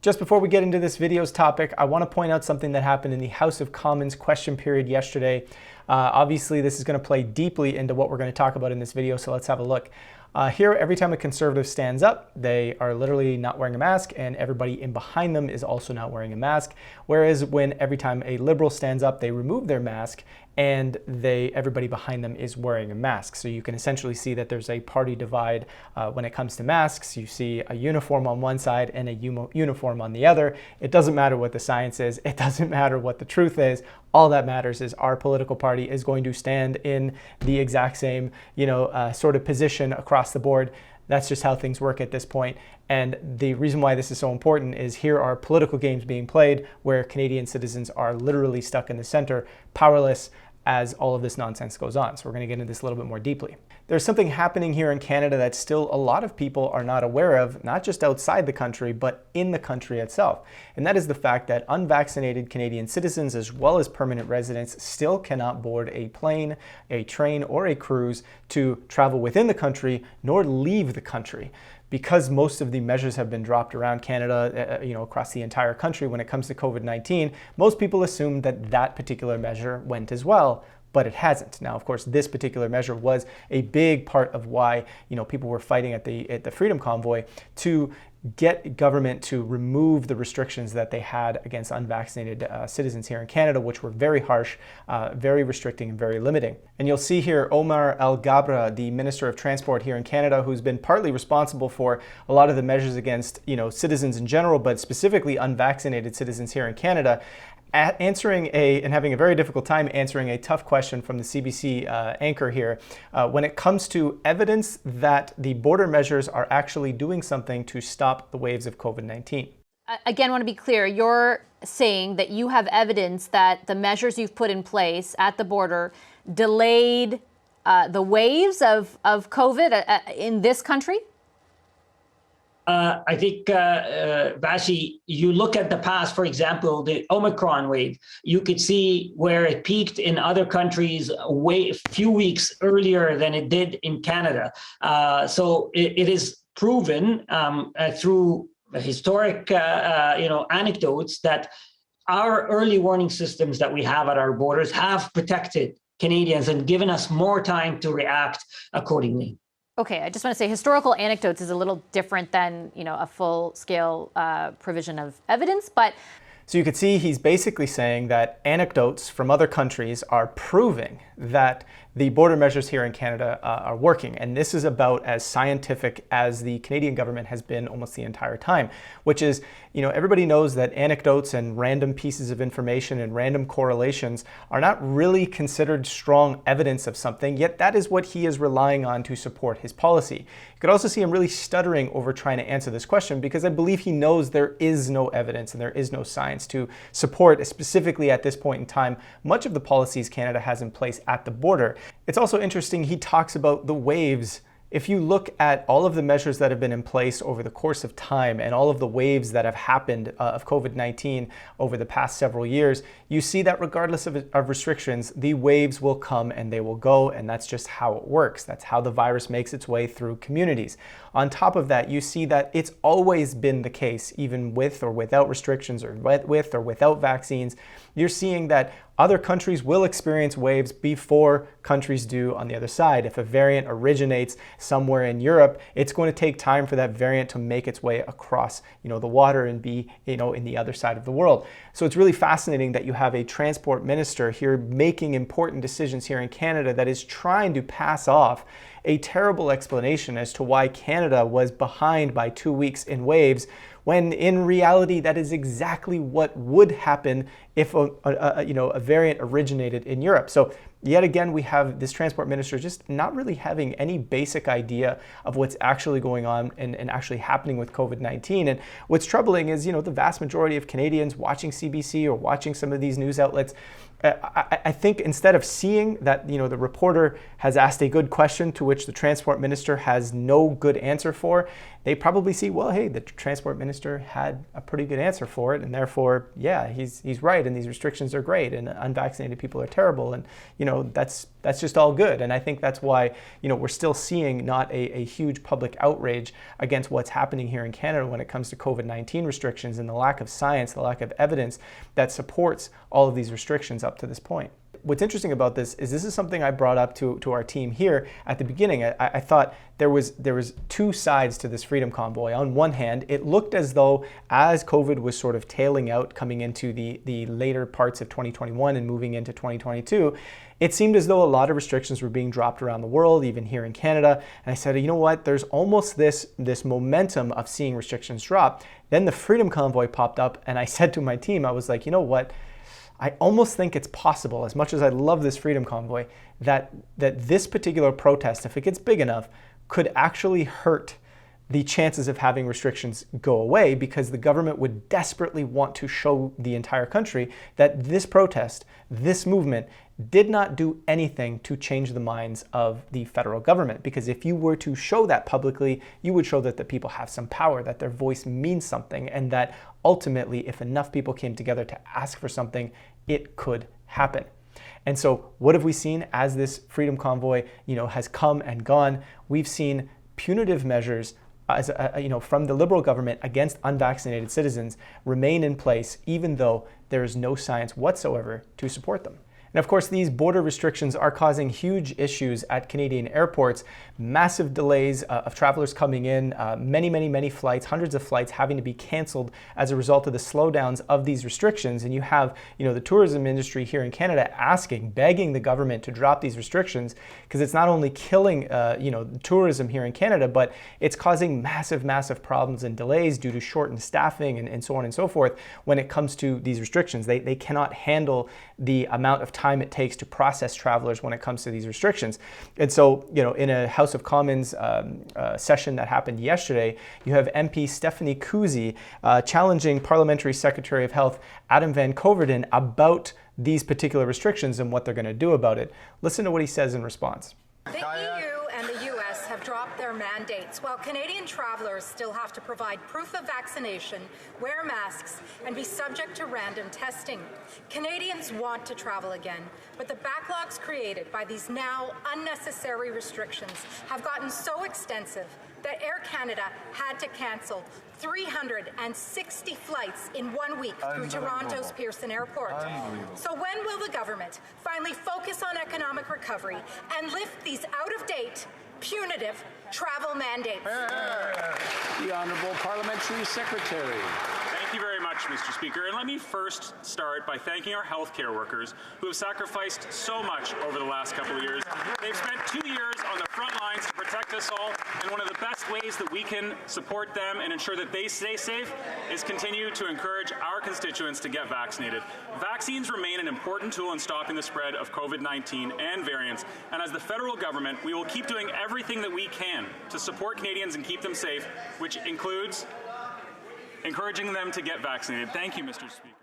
Just before we get into this video's topic, I want to point out something that happened in the House of Commons question period yesterday. Obviously, this is going to play deeply into what we're going to talk about in this video, so let's have a look. Here, every time a conservative stands up, they are literally not wearing a mask, and everybody in behind them is also not wearing a mask. Whereas when every time a liberal stands up, they remove their mask, and everybody behind them is wearing a mask. So you can essentially see that there's a party divide when it comes to masks. You see a uniform on one side and a uniform on the other. It doesn't matter what the science is. It doesn't matter what the truth is. All that matters is our political party is going to stand in the exact same, sort of position across the board. That's just how things work at this point. And the reason why this is so important is here are political games being played where Canadian citizens are literally stuck in the center, powerless, as all of this nonsense goes on. So we're going to get into this a little bit more deeply. There's something happening here in Canada that still a lot of people are not aware of, not just outside the country, but in the country itself. And that is the fact that unvaccinated Canadian citizens, as well as permanent residents, still cannot board a plane, a train, or a cruise to travel within the country, nor leave the country. Because most of the measures have been dropped around Canada, across the entire country when it comes to COVID-19, most people assume that that particular measure went as well, but it hasn't. Now, of course, this particular measure was a big part of why, people were fighting at the Freedom Convoy to get government to remove the restrictions that they had against unvaccinated citizens here in Canada, which were very harsh, very restricting, and very limiting. And you'll see here Omar El-Gabra, the Minister of Transport here in Canada, who's been partly responsible for a lot of the measures against, citizens in general, but specifically unvaccinated citizens here in Canada, having a very difficult time answering a tough question from the CBC anchor here when it comes to evidence that the border measures are actually doing something to stop the waves of COVID-19. Again, I want to be clear, you're saying that you have evidence that the measures you've put in place at the border delayed the waves of COVID in this country? I think, Vashi, you look at the past, for example, the Omicron wave, you could see where it peaked in other countries a few weeks earlier than it did in Canada. So it is proven through historic, anecdotes that our early warning systems that we have at our borders have protected Canadians and given us more time to react accordingly. Okay, I just want to say historical anecdotes is a little different than, a full-scale provision of evidence, but... So you could see he's basically saying that anecdotes from other countries are proving that the border measures here in Canada are working. And this is about as scientific as the Canadian government has been almost the entire time, which is, everybody knows that anecdotes and random pieces of information and random correlations are not really considered strong evidence of something, yet that is what he is relying on to support his policy. You could also see him really stuttering over trying to answer this question because I believe he knows there is no evidence and there is no science to support, specifically at this point in time, much of the policies Canada has in place at the border. It's also interesting he talks about the waves. If you look at all of the measures that have been in place over the course of time and all of the waves that have happened of COVID-19 over the past several years, you see that regardless of restrictions, the waves will come and they will go, and that's just how it works. That's how the virus makes its way through communities. On top of that, you see that it's always been the case, even with or without restrictions or with or without vaccines. You're seeing that other countries will experience waves before countries do on the other side. If a variant originates somewhere in Europe, it's going to take time for that variant to make its way across, the water and be, in the other side of the world. So it's really fascinating that you have a transport minister here making important decisions here in Canada that is trying to pass off a terrible explanation as to why Canada was behind by 2 weeks in waves, when in reality that is exactly what would happen if a variant originated in Europe. So yet again, we have this transport minister just not really having any basic idea of what's actually going on and actually happening with COVID-19. And what's troubling is, the vast majority of Canadians watching CBC or watching some of these news outlets, I think instead of seeing that, the reporter has asked a good question to which the transport minister has no good answer for, they probably see, well, hey, the transport minister had a pretty good answer for it, and therefore, yeah, he's right, and these restrictions are great, and unvaccinated people are terrible, and that's just all good. And I think that's why we're still seeing not a huge public outrage against what's happening here in Canada when it comes to COVID-19 restrictions and the lack of science, the lack of evidence that supports all of these restrictions up to this point. What's interesting about this is something I brought up to our team here at the beginning. I thought there was two sides to this freedom convoy. On one hand, it looked as though as COVID was sort of tailing out coming into the later parts of 2021 and moving into 2022, it seemed as though a lot of restrictions were being dropped around the world, even here in Canada. And I said, you know what, there's almost this momentum of seeing restrictions drop. Then the freedom convoy popped up, and I said to my team, I was like, you know what, I almost think it's possible, as much as I love this freedom convoy, that this particular protest, if it gets big enough, could actually hurt the chances of having restrictions go away, because the government would desperately want to show the entire country that this protest, this movement, did not do anything to change the minds of the federal government. Because if you were to show that publicly, you would show that the people have some power, that their voice means something, and that ultimately, if enough people came together to ask for something, it could happen. And so what have we seen as this freedom convoy has come and gone? We've seen punitive measures from the Liberal government against unvaccinated citizens remain in place, even though there is no science whatsoever to support them. And of course, these border restrictions are causing huge issues at Canadian airports, massive delays of travelers coming in, many flights, hundreds of flights having to be canceled as a result of the slowdowns of these restrictions. And you have, the tourism industry here in Canada begging the government to drop these restrictions, because it's not only killing, tourism here in Canada, but it's causing massive problems and delays due to shortened staffing and so on and so forth when it comes to these restrictions. They cannot handle the amount of time it takes to process travelers when it comes to these restrictions. And so, in a House of Commons session that happened yesterday, you have MP Stephanie Kuzy challenging Parliamentary Secretary of Health Adam Van Koverden about these particular restrictions and what they're going to do about it. Listen to what he says in response. The EU and the US have dropped their mandates, while Canadian travelers still have to provide proof of vaccination, wear masks, and be subject to random testing. Canadians want to travel again, but the backlogs created by these now unnecessary restrictions have gotten so extensive that Air Canada had to cancel 360 flights in 1 week through Toronto's Pearson Airport. So when will the government finally focus on economic recovery and lift these out-of-date, punitive travel mandates? The Honourable Parliamentary Secretary. Thank you very much, Mr. Speaker. And let me first start by thanking our healthcare workers who have sacrificed so much over the last couple of years. They've spent 2 years on the front lines to protect us all, and one of the best ways that we can support them and ensure that they stay safe is continue to encourage our constituents to get vaccinated. Vaccines remain an important tool in stopping the spread of COVID-19 and variants, and as the federal government, we will keep doing everything that we can to support Canadians and keep them safe, which includes encouraging them to get vaccinated. Thank you, Mr. Speaker.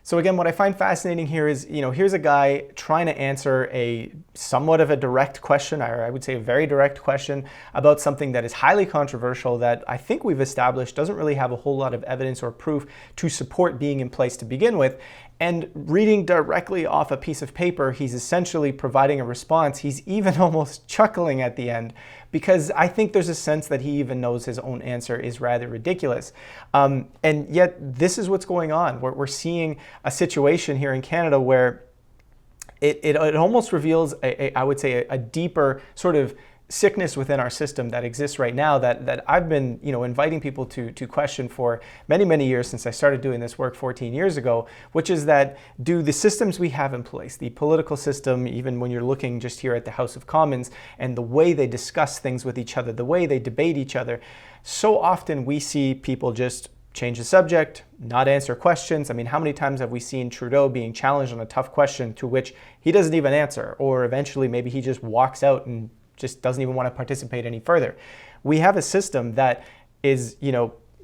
So again, what I find fascinating here is, here's a guy trying to answer a somewhat of a direct question, or I would say a very direct question about something that is highly controversial that I think we've established doesn't really have a whole lot of evidence or proof to support being in place to begin with. And reading directly off a piece of paper, he's essentially providing a response. He's even almost chuckling at the end, because I think there's a sense that he even knows his own answer is rather ridiculous. And yet this is what's going on. We're seeing a situation here in Canada where it almost reveals, I would say, a deeper sort of sickness within our system that exists right now that I've been inviting people to question for many years since I started doing this work 14 years ago, which is that do the systems we have in place, the political system, even when you're looking just here at the House of Commons and the way they discuss things with each other, the way they debate each other, so often we see people just change the subject, not answer questions. I mean, how many times have we seen Trudeau being challenged on a tough question to which he doesn't even answer, or eventually maybe he just walks out and just doesn't even want to participate any further? We have a system that is,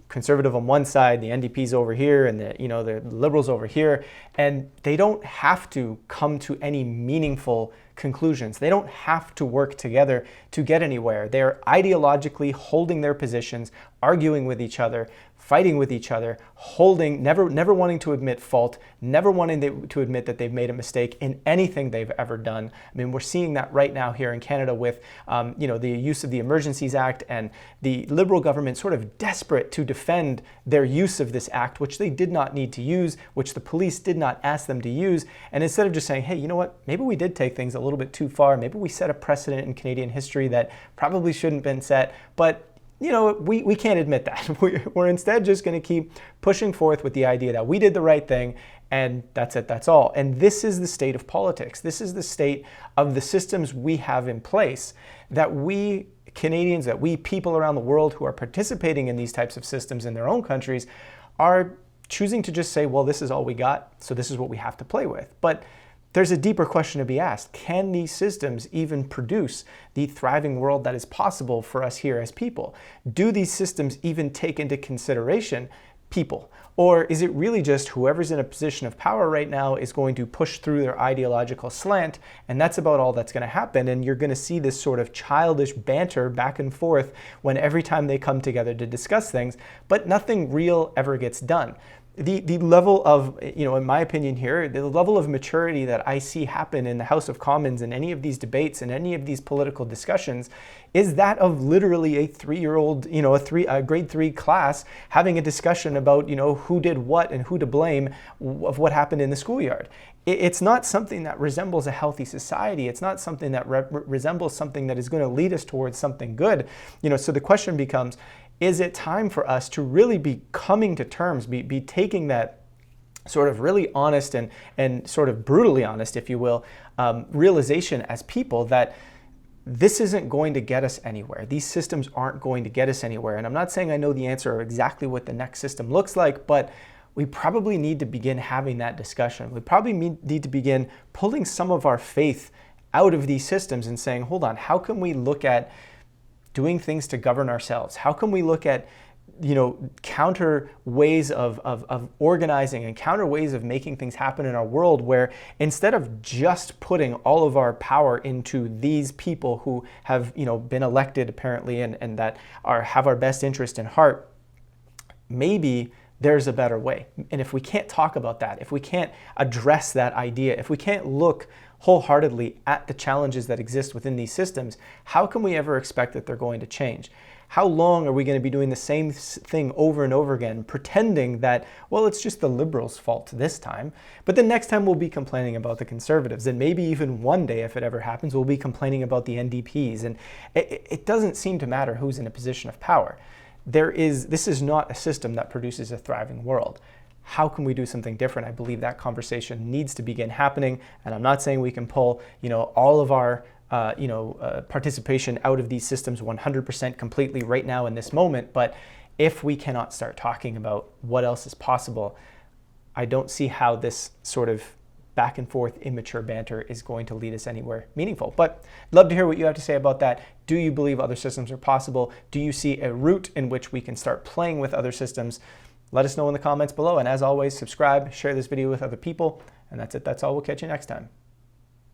conservative on one side, the NDP's over here, and the liberals over here, and they don't have to come to any meaningful conclusions. They don't have to work together to get anywhere. They're ideologically holding their positions, arguing with each other, fighting with each other, never wanting to admit fault, never wanting to admit that they've made a mistake in anything they've ever done. I mean, we're seeing that right now here in Canada with, the use of the Emergencies Act, and the Liberal government sort of desperate to defend their use of this act, which they did not need to use, which the police did not ask them to use. And instead of just saying, hey, you know what, maybe we did take things a little bit too far. Maybe we set a precedent in Canadian history that probably shouldn't have been set. But we can't admit that. We're instead just going to keep pushing forth with the idea that we did the right thing, and that's it, that's all. And this is the state of politics. This is the state of the systems we have in place, that we Canadians, that we people around the world who are participating in these types of systems in their own countries are choosing to just say, well, this is all we got, so this is what we have to play with. But there's a deeper question to be asked. Can these systems even produce the thriving world that is possible for us here as people? Do these systems even take into consideration people? Or is it really just whoever's in a position of power right now is going to push through their ideological slant, and that's about all that's going to happen? And you're going to see this sort of childish banter back and forth when every time they come together to discuss things, but nothing real ever gets done. The level of, in my opinion here, the level of maturity that I see happen in the House of Commons in any of these debates and any of these political discussions is that of literally a 3-year-old, a grade 3 class having a discussion about, who did what and who to blame of what happened in the schoolyard. It's not something that resembles a healthy society. It's not something that resembles something that is going to lead us towards something good. So the question becomes, is it time for us to really be coming to terms, be taking that sort of really honest and sort of brutally honest, if you will, realization as people that this isn't going to get us anywhere. These systems aren't going to get us anywhere. And I'm not saying I know the answer or exactly what the next system looks like, but we probably need to begin having that discussion. We probably need to begin pulling some of our faith out of these systems and saying, hold on, how can we look at doing things to govern ourselves? How can we look at, counter ways of organizing and counter ways of making things happen in our world, where instead of just putting all of our power into these people who have, been elected apparently and that have our best interest in heart, maybe there's a better way. And if we can't talk about that, if we can't address that idea, if we can't look wholeheartedly at the challenges that exist within these systems, how can we ever expect that they're going to change? How long are we going to be doing the same thing over and over again, pretending that, well, it's just the Liberals' fault this time, but the next time we'll be complaining about the Conservatives, and maybe even one day, if it ever happens, we'll be complaining about the NDPs, and it doesn't seem to matter who's in a position of power. This is not a system that produces a thriving world. How can we do something different? I believe that conversation needs to begin happening, and I'm not saying we can pull, all of our, participation out of these systems 100% completely right now in this moment. But if we cannot start talking about what else is possible, I don't see how this sort of back and forth immature banter is going to lead us anywhere meaningful. But I'd love to hear what you have to say about that. Do you believe other systems are possible? Do you see a route in which we can start playing with other systems? Let us know in the comments below. And as always, subscribe, share this video with other people. And that's it. That's all. We'll catch you next time.